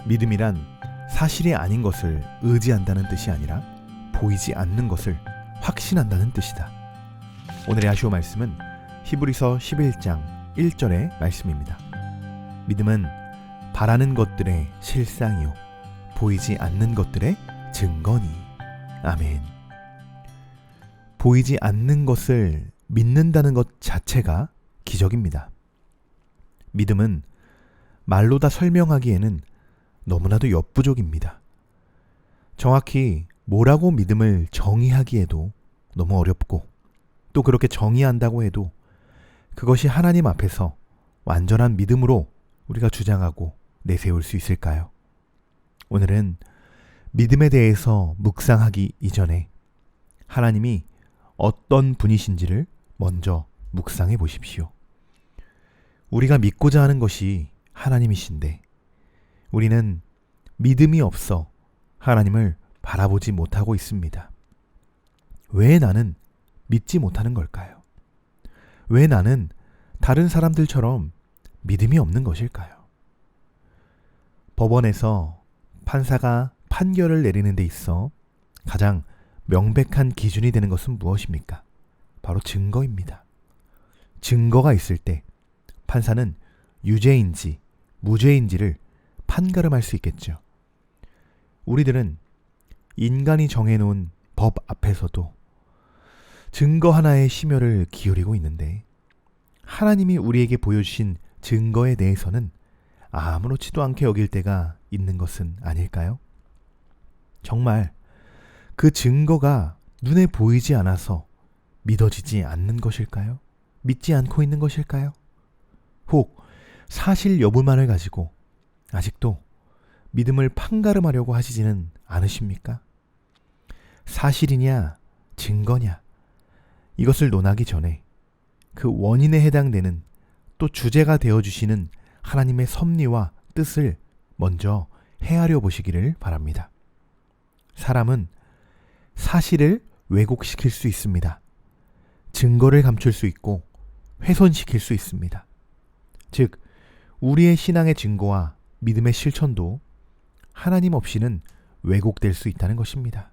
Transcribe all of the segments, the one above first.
믿음이란 사실이 아닌 것을 의지한다는 뜻이 아니라 보이지 않는 것을 확신한다는 뜻이다. 오늘의 아쉬워 말씀은 히브리서 11장 1절의 말씀입니다. 믿음은 바라는 것들의 실상이요 보이지 않는 것들의 증거니. 아멘. 보이지 않는 것을 믿는다는 것 자체가 기적입니다. 믿음은 말로 다 설명하기에는 너무나도 역부족입니다. 정확히 뭐라고 믿음을 정의하기에도 너무 어렵고, 또 그렇게 정의한다고 해도 그것이 하나님 앞에서 완전한 믿음으로 우리가 주장하고 내세울 수 있을까요? 오늘은 믿음에 대해서 묵상하기 이전에 하나님이 어떤 분이신지를 먼저 묵상해 보십시오. 우리가 믿고자 하는 것이 하나님이신데 우리는 믿음이 없어 하나님을 바라보지 못하고 있습니다. 왜 나는 믿지 못하는 걸까요? 왜 나는 다른 사람들처럼 믿음이 없는 것일까요? 법원에서 판사가 판결을 내리는 데 있어 가장 명백한 기준이 되는 것은 무엇입니까? 바로 증거입니다. 증거가 있을 때 판사는 유죄인지 무죄인지를 판가름할 수 있겠죠. 우리들은 인간이 정해놓은 법 앞에서도 증거 하나에 심혈을 기울이고 있는데 하나님이 우리에게 보여주신 증거에 대해서는 아무렇지도 않게 여길 때가 있는 것은 아닐까요? 정말 그 증거가 눈에 보이지 않아서 믿어지지 않는 것일까요? 믿지 않고 있는 것일까요? 혹 사실 여부만을 가지고 아직도 믿음을 판가름하려고 하시지는 않으십니까? 사실이냐 증거냐 이것을 논하기 전에 그 원인에 해당되는 또 주제가 되어주시는 하나님의 섭리와 뜻을 먼저 헤아려 보시기를 바랍니다. 사람은 사실을 왜곡시킬 수 있습니다. 증거를 감출 수 있고 훼손시킬 수 있습니다. 즉 우리의 신앙의 증거와 믿음의 실천도 하나님 없이는 왜곡될 수 있다는 것입니다.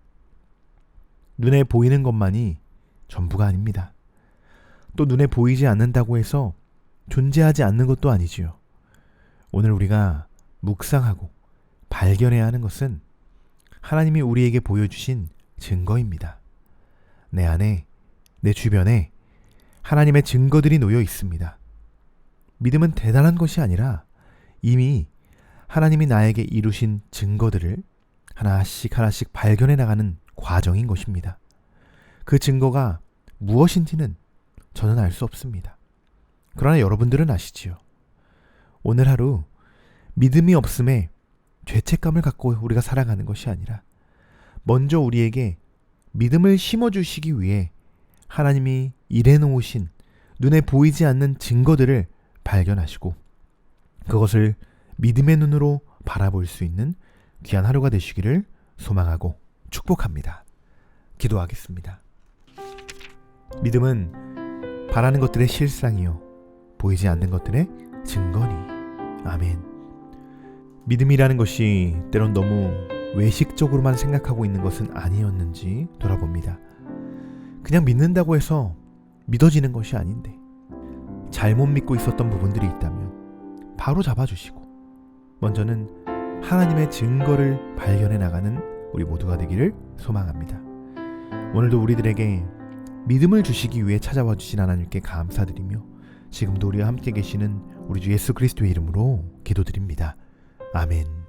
눈에 보이는 것만이 전부가 아닙니다. 또 눈에 보이지 않는다고 해서 존재하지 않는 것도 아니지요. 오늘 우리가 묵상하고 발견해야 하는 것은 하나님이 우리에게 보여주신 증거입니다. 내 안에, 내 주변에 하나님의 증거들이 놓여 있습니다. 믿음은 대단한 것이 아니라 이미 하나님이 나에게 이루신 증거들을 하나씩 하나씩 발견해 나가는 과정인 것입니다. 그 증거가 무엇인지는 저는 알 수 없습니다. 그러나 여러분들은 아시지요. 오늘 하루 믿음이 없음에 죄책감을 갖고 우리가 살아가는 것이 아니라 먼저 우리에게 믿음을 심어주시기 위해 하나님이 일해놓으신 눈에 보이지 않는 증거들을 발견하시고 그것을 믿음의 눈으로 바라볼 수 있는 귀한 하루가 되시기를 소망하고 축복합니다. 기도하겠습니다. 믿음은 바라는 것들의 실상이요 보이지 않는 것들의 증거니. 아멘. 믿음이라는 것이 때론 너무 외식적으로만 생각하고 있는 것은 아니었는지 돌아봅니다. 그냥 믿는다고 해서 믿어지는 것이 아닌데 잘못 믿고 있었던 부분들이 있다면 바로 잡아주시고 먼저는 하나님의 증거를 발견해 나가는 우리 모두가 되기를 소망합니다. 오늘도 우리들에게 믿음을 주시기 위해 찾아와 주신 하나님께 감사드리며 지금도 우리와 함께 계시는 우리 주 예수 그리스도의 이름으로 기도드립니다. 아멘.